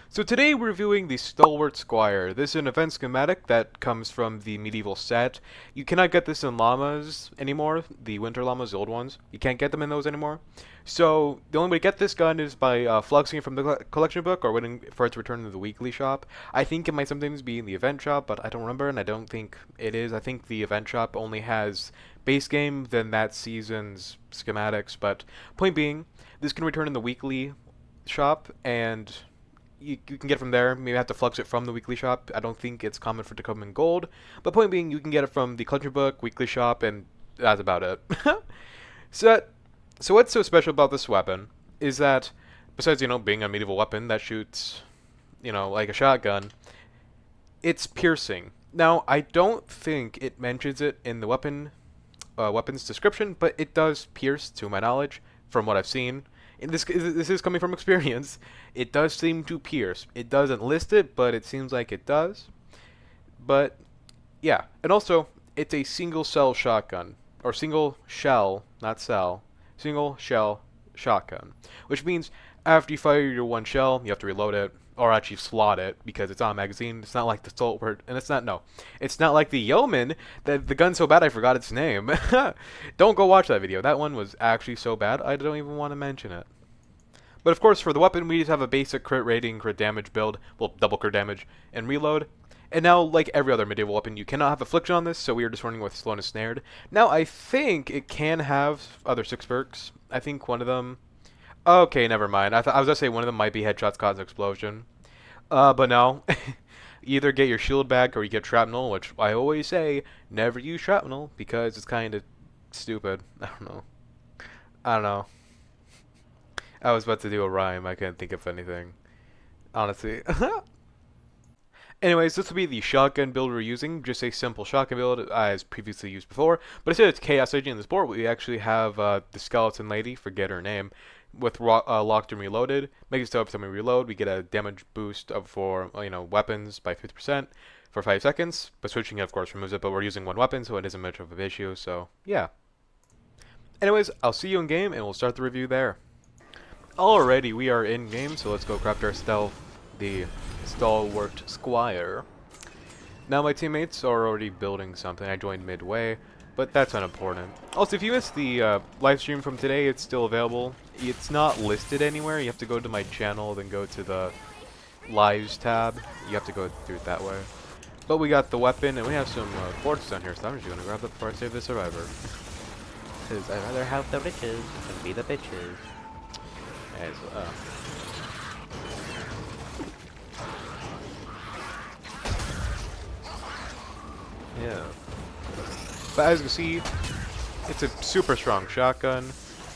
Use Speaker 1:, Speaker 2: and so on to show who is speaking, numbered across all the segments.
Speaker 1: So today we're reviewing the Stalwart Squire. This is an event schematic that comes from the medieval set. You cannot get this in llamas anymore, the winter llamas, the old ones. You can't get them in those anymore. So the only way to get this gun is by fluxing it from the collection book or waiting for it to return to the weekly shop. I think it might sometimes be in the event shop, but I don't remember, and I don't think it is. I think the event shop only has base game, then that season's schematics, but point being, this can return in the weekly shop, and you can get it from there. Maybe have to flux it from the weekly shop. I don't think it's common for it to come in gold. But point being, you can get it from the collection book, weekly shop, and that's about it. so, so what's so special about this weapon is that, besides, being a medieval weapon that shoots, like a shotgun, it's piercing. Now, I don't think it mentions it in the weapon's description, but it does pierce, to my knowledge, from what I've seen. And this is coming from experience. It does seem to pierce. It doesn't list it, but it seems like it does. But yeah, and also it's a single shell shotgun, or single shell, not cell, single shell shotgun, which means after you fire your one shell, you have to reload it, or actually slot it because it's on a magazine. It's not like the Stalwart, and it's not like the Yeoman. The gun's so bad I forgot its name. Don't go watch that video. That one was actually so bad I don't even want to mention it. But of course, for the weapon, we just have a basic crit rating, crit damage build, well, double crit damage, and reload. And now, like every other medieval weapon, you cannot have affliction on this, so we are just running with slow and snared. Now, I think it can have other 6 perks. I think one of them. Okay, never mind. I was gonna say one of them might be headshots cause explosion. But no. Either get your shield back or you get shrapnel, which I always say, never use shrapnel because it's kind of stupid. I don't know. I don't know. I was about to do a rhyme. I couldn't think of anything. Honestly. Anyways, this will be the shotgun build we're using. Just a simple shotgun build as previously used before. But instead of Chaos Agent in this board, we actually have the Skeleton Lady, forget her name, with locked and reloaded. Make it so every time we reload, we get a damage boost for weapons by 50% for 5 seconds. But switching it, of course, removes it. But we're using one weapon, so it isn't much of an issue. So yeah. Anyways, I'll see you in game, and we'll start the review there. Alrighty, we are in game, so let's go craft our stealth, the Stalwart Squire. Now my teammates are already building something. I joined midway, but that's unimportant. Also, if you missed the live stream from today, it's still available. It's not listed anywhere. You have to go to my channel, then go to the lives tab. You have to go through it that way. But we got the weapon, and we have some quartz down here, so I'm just gonna grab that before I save the survivor. Because I'd rather have the riches than be the bitches. As, yeah. But as you can see, it's a super strong shotgun,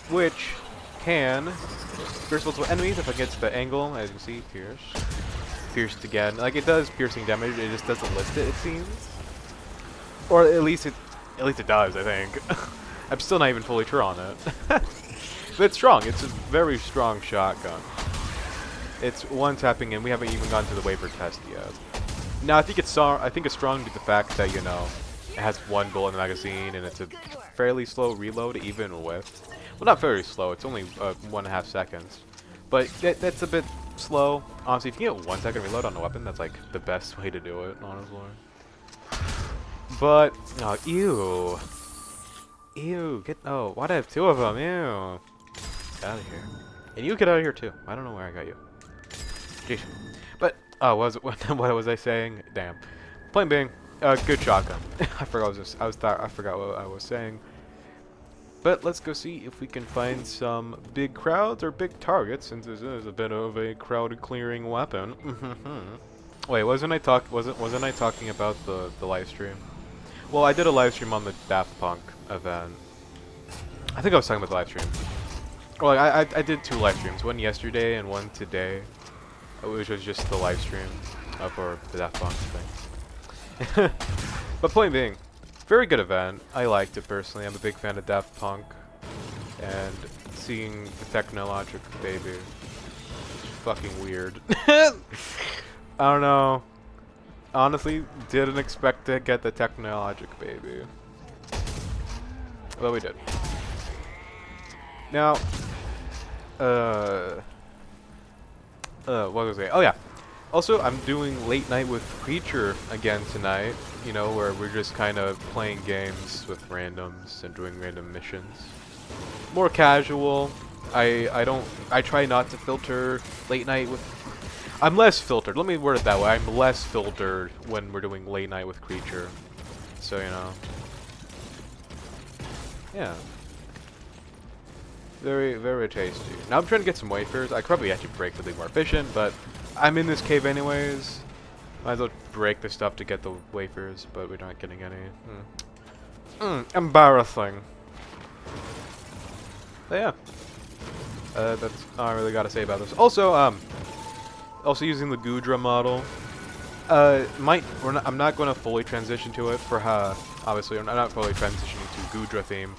Speaker 1: which can pierce multiple enemies if it gets the angle. As you can see, pierced again. Like it does piercing damage, it just doesn't list it. It seems, or at least it does. I think. I'm still not even fully sure on it. But it's strong. It's a very strong shotgun. It's one tapping in. We haven't even gone to the waiver test yet. Now I think it's strong due to the fact that it has one bullet in the magazine and it's a fairly slow reload, even with, well, not very slow. It's only 1.5 seconds, but that's a bit slow. Honestly, if you can get 1 second reload on a weapon, that's like the best way to do it, honestly. But oh, ew, why'd I have 2 of them? Ew. Get out of here. And you get out of here too. I don't know where I got you. Jeez. But what was I saying? Damn. Point being, good shotgun. I forgot what I was saying. But let's go see if we can find some big crowds or big targets, since this is a bit of a crowd clearing weapon. Wait, wasn't I talking about the live stream? Well, I did a live stream on the Daft Punk event. I think I was talking about the live stream. Well, I did 2 live streams, one yesterday and one today, which was just the live stream for the Daft Punk thing. But point being, very good event. I liked it personally. I'm a big fan of Daft Punk, and seeing the Technologic baby is fucking weird. I don't know. Honestly, didn't expect to get the Technologic baby, but we did. Now, what was I saying? Oh yeah, Also, I'm doing late night with Creature again tonight, you know, where we're just kind of playing games with randoms and doing random missions. More casual. I try not to filter late night with... I'm less filtered. Let me word it that way. I'm less filtered when we're doing late night with Creature. So, you know. Yeah. Very, very tasty. Now I'm trying to get some wafers. I could probably actually break to be more efficient, but I'm in this cave anyways. Might as well break the stuff to get the wafers, but we're not getting any. Embarrassing. But yeah. That's all I really got to say about this. Also, also using the Gudra model. I'm not going to fully transition to it for obviously I'm not fully transitioning to Gudra theme.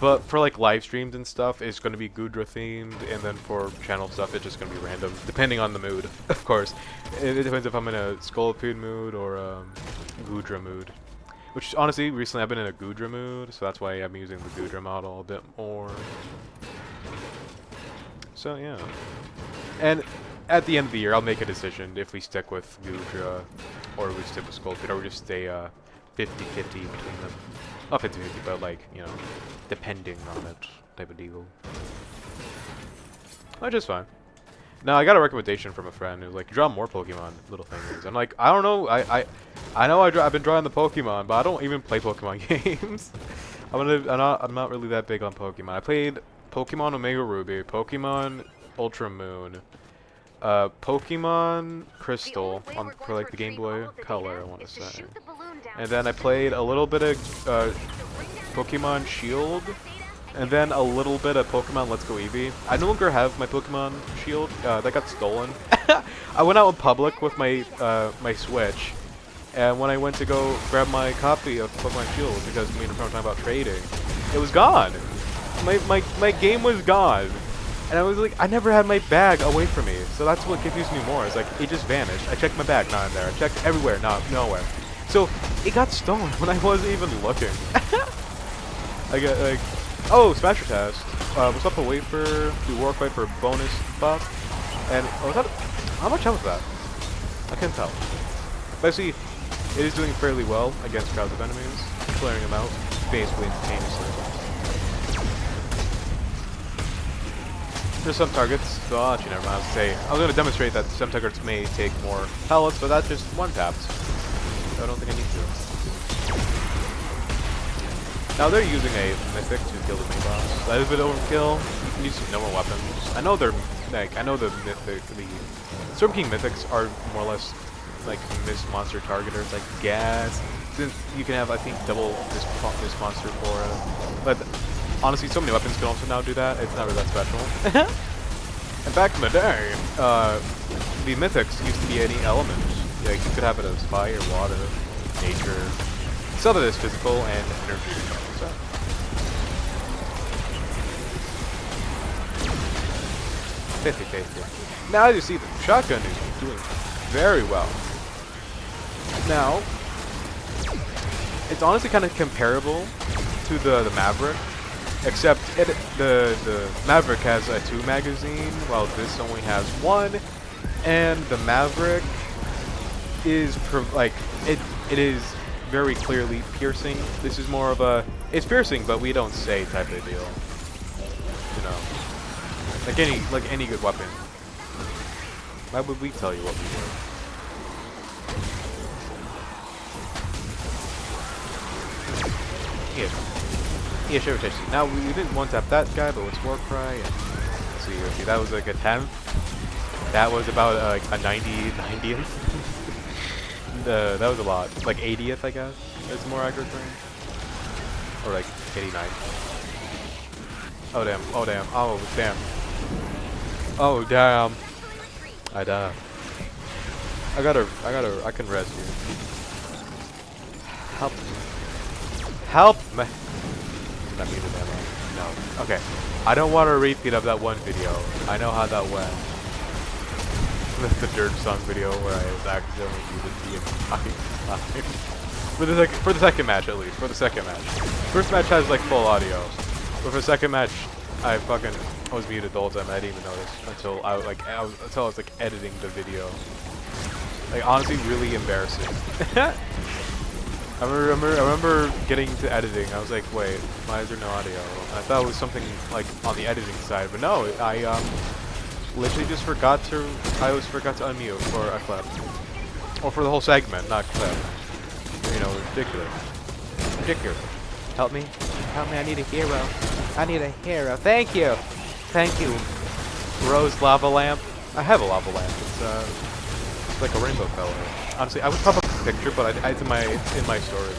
Speaker 1: But for like live streams and stuff, it's going to be Gudra themed, and then for channel stuff, it's just going to be random, depending on the mood, of course. It depends if I'm in a Scolipede mood or Gudra mood. Which honestly, recently I've been in a Gudra mood, so that's why I'm using the Gudra model a bit more. So yeah. And at the end of the year, I'll make a decision if we stick with Gudra, or we stick with Scolipede, or we just stay 50-50 between them. Not 50-50, but like, you know, depending on it type of deal. Which is fine. Now, I got a recommendation from a friend who's like, draw more Pokemon, little things. I'm like, I don't know, I know I've been drawing the Pokemon, but I don't even play Pokemon games. I'm not really that big on Pokemon. I played Pokemon Omega Ruby, Pokemon Ultra Moon, Pokemon Crystal for like the Game Boy Color, I want to say. And then I played a little bit of Pokemon Shield, and then a little bit of Pokemon Let's Go Eevee. I no longer have my Pokemon Shield. That got stolen. I went out in public with my my Switch, and when I went to go grab my copy of Pokemon Shield, because me and my friend were talking about trading, it was gone. My game was gone. And I was like, I never had my bag away from me, so that's what confused me more. It's like, it just vanished. I checked my bag, not in there. I checked everywhere, nowhere. So, it got stolen when I wasn't even looking. I got, like, oh, Smasher Test. Was up a wafer, do War Fight for bonus buff. And, oh, was that, how much health was that? I can't tell. But see, it is doing fairly well against crowds of enemies, clearing them out, basically instantaneously. There's some targets, so I'll actually never mind to say. I was going to demonstrate that some targets may take more pellets, but that's just one tapped. So I don't think I need to. Now they're using a mythic to kill the main boss. That is a bit overkill. You can use some normal weapons. I know they're like, I know the mythic, the Storm King mythics are more or less like mist monster targeters, like gas. Since you can have, I think, double this monster for it, but. Honestly, so many weapons can also now do that. It's not really that special. And back in the day, the mythics used to be any element. Like, you could have it as fire, water, nature. Some of it is physical and energy. So. Now, as you see, the shotgun is doing very well. Now, it's honestly kind of comparable to the Maverick. Except the Maverick has a 2 magazine, while this only has 1, and the Maverick is it is very clearly piercing. This is more of a it's piercing, but we don't say type of deal. You know, like any good weapon. Why would we tell you what we do? Yeah. Yeah, sure, tasty. Now, we didn't one-tap that guy, but with Warcry, and let's see, that was like a 10th. That was about like a 90th. That was a lot. Like 80th, I guess, is a more accurate term. Or like 89. Oh, damn. Oh, damn. Oh, damn. Oh, damn. I died. I can res you. Help. Help me. Not muted ammo. No. Okay. I don't want a repeat of that one video. I know how that went. The Dirt Song video where I was accidentally muted the entire time. For the second match, at least. For the second match. First match has like full audio. But for the second match, I was muted the whole time. I didn't even notice until I was like editing the video. Like, honestly, really embarrassing. I remember getting to editing. I was like, wait, why is there no audio? I thought it was something like on the editing side, but no, I literally just forgot to. I always forgot to unmute for a clip, or for the whole segment, not clip. You know, ridiculous. Ridiculous. Help me, help me! I need a hero. I need a hero. Thank you, thank you. Rose lava lamp. I have a lava lamp. It's like a rainbow color. Honestly, I would pop up a picture, but it's in my storage,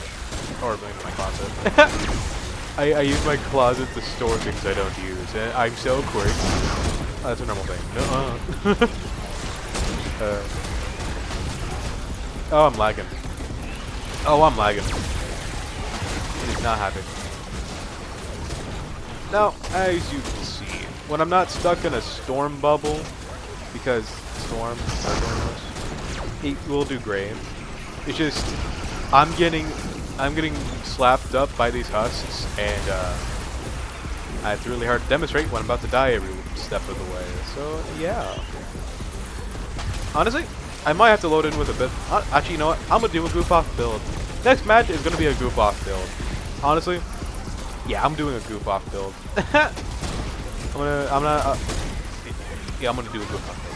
Speaker 1: or in my closet. I use my closet to store things I don't use, and I'm so quick. That's a normal thing. Oh, I'm lagging. Oh, I'm lagging. It is not happening. Now, as you can see, when I'm not stuck in a storm bubble, because storms are doing this, it will do great. It's just I'm getting slapped up by these husks, and it's really hard to demonstrate when I'm about to die every step of the way. So yeah, honestly, I might have to load in with a bit. Actually, you know what? I'm gonna do a goof off build. Next match is gonna be a goof off build. Honestly, yeah, I'm doing a goof off build. I'm gonna do a goof off build.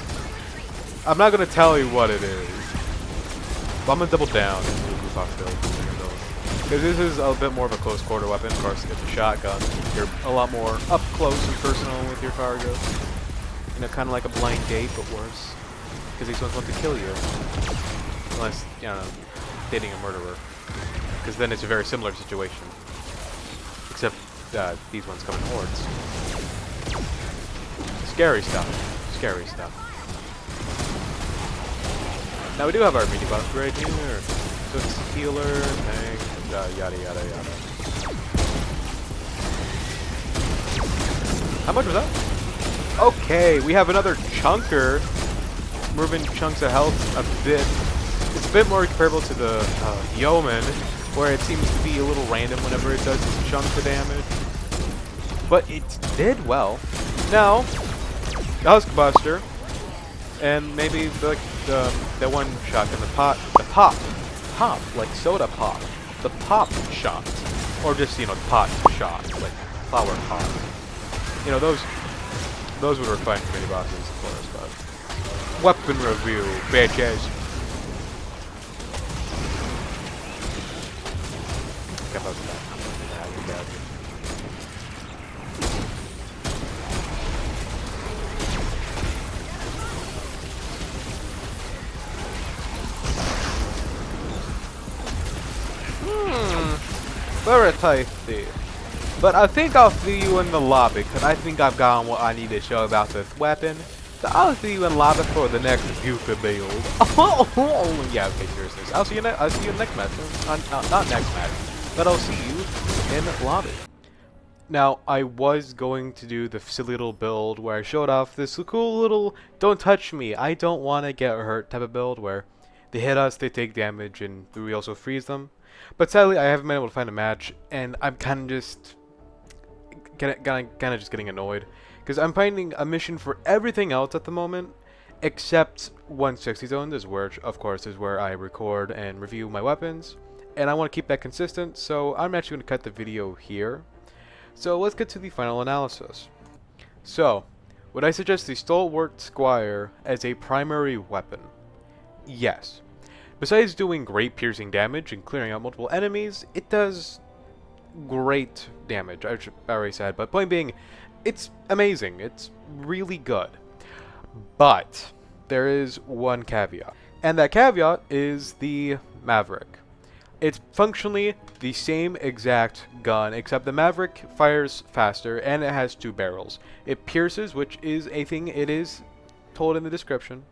Speaker 1: I'm not gonna tell you what it is, but I'm gonna double down and do a goof off build. Because this is a bit more of a close quarter weapon. Of course, it's a shotgun. You're a lot more up close and personal with your target. You know, kind of like a blind date, but worse. Because these ones want to kill you. Unless, you know, dating a murderer. Because then it's a very similar situation. Except these ones come in hordes. Scary stuff. Scary stuff. Now we do have our mini buff right here. So it's healer, tank, yada yada yada. How much was that? Okay, we have another chunker. Moving chunks of health a bit. It's a bit more comparable to the yeoman, where it seems to be a little random whenever it does its chunk of damage. But it did well. Now, Huskbuster, and maybe the one shotgun, the pop, like soda pop, the pop shot, or just, you know, pot shot, like flower pot. You know, those would work fine for mini bosses, of course. But weapon review, bitches. Very tasty. But I think I'll see you in the lobby, because I think I've gotten what I need to show about this weapon. So I'll see you in lobby for the next Buka build. Yeah, okay, seriously. I'll see you next match. Not next match, but I'll see you in lobby. Now, I was going to do the silly little build where I showed off this cool little don't touch me, I don't want to get hurt type of build where they hit us, they take damage, and we also freeze them. But sadly, I haven't been able to find a match, and I'm kind of just getting annoyed because I'm finding a mission for everything else at the moment except 160 zone, which of course is where I record and review my weapons, and I want to keep that consistent. So I'm actually going to cut the video here. So let's get to the final analysis. So, would I suggest the Stalwart Squire as a primary weapon? Yes. Besides doing great piercing damage and clearing out multiple enemies, it does great damage, I already said, but point being, it's amazing. It's really good. But there is one caveat, and that caveat is the Maverick. It's functionally the same exact gun, except the Maverick fires faster and it has 2 barrels. It pierces, which is a thing it is told in the description.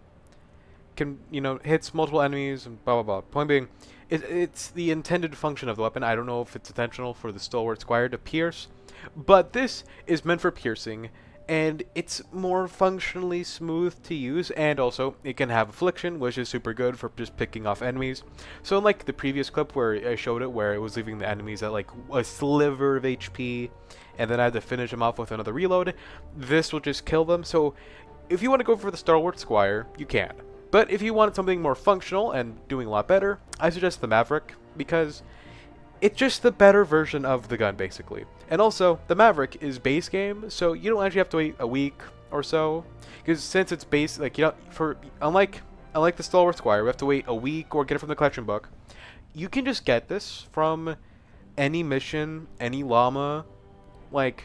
Speaker 1: Can, you know, hits multiple enemies and blah blah blah. Point being, it's the intended function of the weapon. I don't know if it's intentional for the Stalwart Squire to pierce, but this is meant for piercing, and it's more functionally smooth to use, and also it can have affliction, which is super good for just picking off enemies. So unlike the previous clip where I showed it, where it was leaving the enemies at like a sliver of HP, and then I had to finish them off with another reload, this will just kill them. So if you want to go for the Stalwart Squire, you can. But if you want something more functional and doing a lot better, I suggest the Maverick, because it's just the better version of the gun, basically. And also, the Maverick is base game, so you don't actually have to wait a week or so, because since it's base, like, you know, unlike the Stalwart Squire, we have to wait a week or get it from the collection book. You can just get this from any mission, any llama, like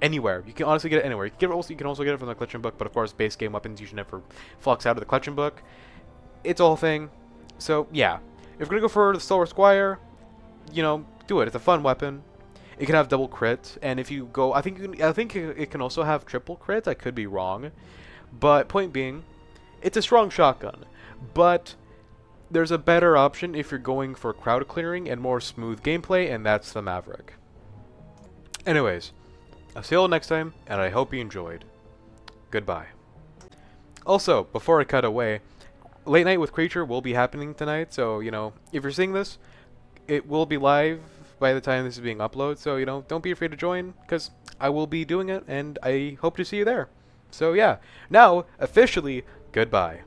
Speaker 1: anywhere. You can honestly get it anywhere. You can also get it from the collection book, but of course, base game weapons you should never flux out of the collection book. It's a whole thing. So yeah, if you're gonna go for the Stalwart Squire, you know, do it. It's a fun weapon. It can have double crit, and if you go, I think it can also have triple crit. I could be wrong, but point being, it's a strong shotgun. But there's a better option if you're going for crowd clearing and more smooth gameplay, and that's the Maverick. Anyways, I'll see you all next time, and I hope you enjoyed. Goodbye. Also, before I cut away, Late Night with Creature will be happening tonight, so, you know, if you're seeing this, it will be live by the time this is being uploaded, so, you know, don't be afraid to join, because I will be doing it, and I hope to see you there. So, yeah, now, officially, goodbye.